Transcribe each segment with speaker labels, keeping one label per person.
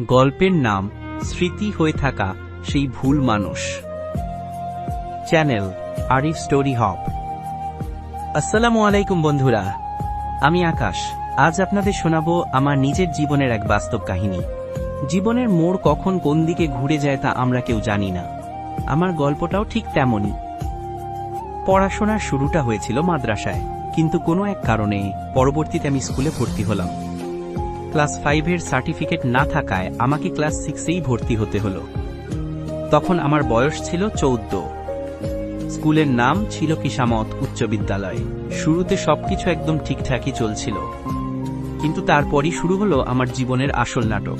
Speaker 1: গল্পের নাম স্মৃতি হয়ে থাকা সেই ভুল মানুষ। চ্যানেল আরিফ স্টোরি হব। আসসালামু আলাইকুম বন্ধুরা, আমি আকাশ। আজ আপনাদের শোনাবো আমার নিজের জীবনের এক বাস্তব কাহিনী। জীবনের মোড় কখন কোন দিকে ঘুরে যায় তা আমরা কেউ জানি না। আমার গল্পটাও ঠিক তেমনই। পড়াশোনার শুরুটা হয়েছিল মাদ্রাসায়, কিন্তু কোনো এক কারণে পরবর্তীতে আমি স্কুলে ভর্তি হলাম। ক্লাস 5-এর সার্টিফিকেট না থাকায় আমাকে ক্লাস 6-এই ভর্তি হতে হলো। তখন আমার বয়স ছিল 14। স্কুলের নাম ছিল কিসামত উচ্চ বিদ্যালয়। শুরুতে সবকিছু একদম ঠিকঠাকই চলছিল, কিন্তু তারপরই শুরু হলো আমার জীবনের আসল নাটক।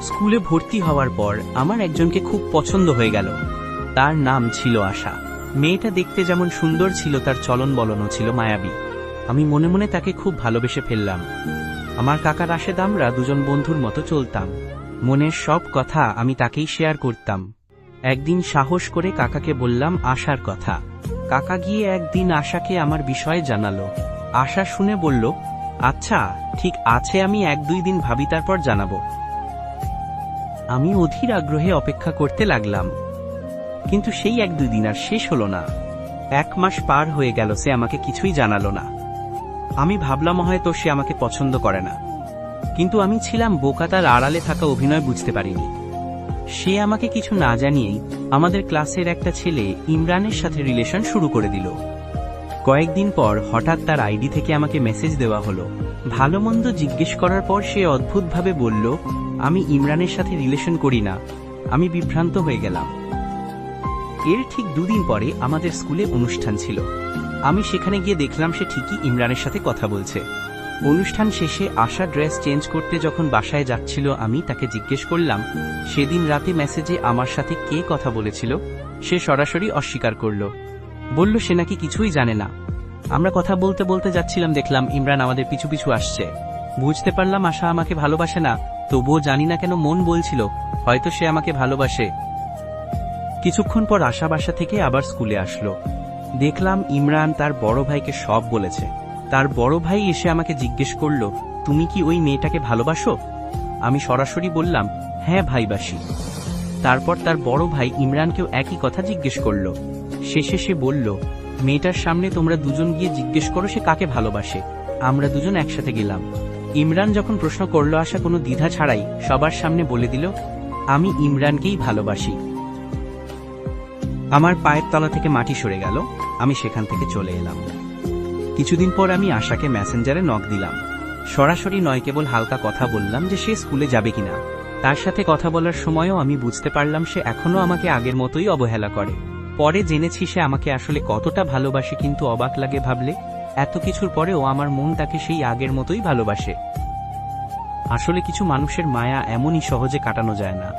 Speaker 1: স্কুলে ভর্তি হওয়ার পর আমার একজনকে খুব পছন্দ হয়ে গেল। তার নাম ছিল আশা। মেয়েটা দেখতে যেমন সুন্দর ছিল, তার চলন বলনও ছিল মায়াবী। আমি মনে মনে তাকে খুব ভালোবেসে ফেললাম। আমার কাকা রাশেদ আমরা দুজন বন্ধুর মতো চলতাম। মনের সব কথা আমি তাকেই শেয়ার করতাম। একদিন সাহস করে কাকাকে বললাম আশার কথা। কাকা গিয়ে একদিন আশাকে আমার বিষয়ে জানালো। আশা শুনে বলল, আচ্ছা ঠিক আছে, আমি 1-2 দিন ভাবি, তারপর জানাবো। আমি অধীর আগ্রহে অপেক্ষা করতে লাগলাম, কিন্তু সেই 1-2 দিন আর শেষ হলো না। 1 মাস পার হয়ে গেল, সে আমাকে কিছুই জানালো না। আমি ভাবলাম হয়তো সে আমাকে পছন্দ করে না, কিন্তু আমি ছিলাম বোকা, তার আড়ালে থাকা অভিনয় বুঝতে পারিনি। সে আমাকে কিছু না জানিয়েই আমাদের ক্লাসের একটা ছেলে ইমরানের সাথে রিলেশন শুরু করে দিল। কয়েকদিন পর হঠাৎ তার আইডি থেকে আমাকে মেসেজ দেওয়া হলো। ভালো মন্দ জিজ্ঞেস করার পর সে অদ্ভুতভাবে বলল, আমি ইমরানের সাথে রিলেশন করি না। আমি বিভ্রান্ত হয়ে গেলাম। এর ঠিক 2 দিন পরে আমাদের স্কুলে অনুষ্ঠান ছিল। আমি সেখানে গিয়ে দেখলাম সে ঠিকই ইমরানের সাথে কথা বলছে। অনুষ্ঠান শেষে আশা ড্রেস চেঞ্জ করতে যখন বাসায় যাচ্ছিল, আমি তাকে জিজ্ঞেস করলাম সেদিন রাতে মেসেজে আমার সাথে কে কথা বলেছিল। সে সরাসরি অস্বীকার করল, বলল সে নাকি কিছুই জানে না। আমরা কথা বলতে বলতে যাচ্ছিলাম, দেখলাম ইমরান আমাদের পিছু পিছু আসছে। বুঝতে পারলাম আশা আমাকে ভালোবাসে না, তবুও জানি না কেন মন বলছিল হয়তো সে আমাকে ভালোবাসে। কিছুক্ষণ পর আশা বাসা থেকে আবার স্কুলে আসলো। দেখলাম ইমরান তার বড় ভাইকে সব বলেছে। তার বড় ভাই এসে আমাকে জিজ্ঞেস করল, তুমি কি ওই মেয়েটাকে ভালোবাসো? আমি সরাসরি বললাম, হ্যাঁ ভাইবাসি। তারপর তার বড় ভাই ইমরানকেও একই কথা জিজ্ঞেস করল। শেষে সে বলল, মেয়েটার সামনে তোমরা দুজন গিয়ে জিজ্ঞেস করো সে কাকে ভালোবাসে। আমরা দুজন একসাথে গেলাম। ইমরান যখন প্রশ্ন করল, আশা কোনো দ্বিধা ছাড়াই সবার সামনে বলে দিল, আমি ইমরানকেই ভালোবাসি। আমার পায়ের তলা থেকে মাটি সরে গেল। আমি সেখান থেকে চলে এলাম। কিছুদিন পর আমি আশাকে মেসেঞ্জারে নক দিলাম। সরাসরি নয়, কেবল হালকা কথা বললাম যে সে স্কুলে যাবে কিনা। তার সাথে কথা বলার সময়ও আমি বুঝতে পারলাম সে এখনো আমাকে আগের মতোই অবহেলা করে। পরে জেনেছি সে আমাকে আসলে কতটা ভালোবাসে, কিন্তু অবাক লাগে ভাবলে এত কিছুর পরেও আমার মন তাকে সেই আগের মতোই ভালোবাসে। আসলে কিছু মানুষের মায়া এমনই সহজে কাটানো যায় না।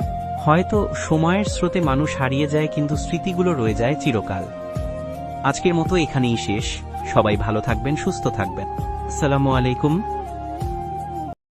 Speaker 1: হয়তো সময়ের স্রোতে মানুষ হারিয়ে যায়, কিন্তু স্মৃতিগুলো রয়ে যায় চিরকাল। আজকের মতো এখানেই শেষ। সবাই ভালো থাকবেন, সুস্থ থাকবেন। আসসালামু আলাইকুম।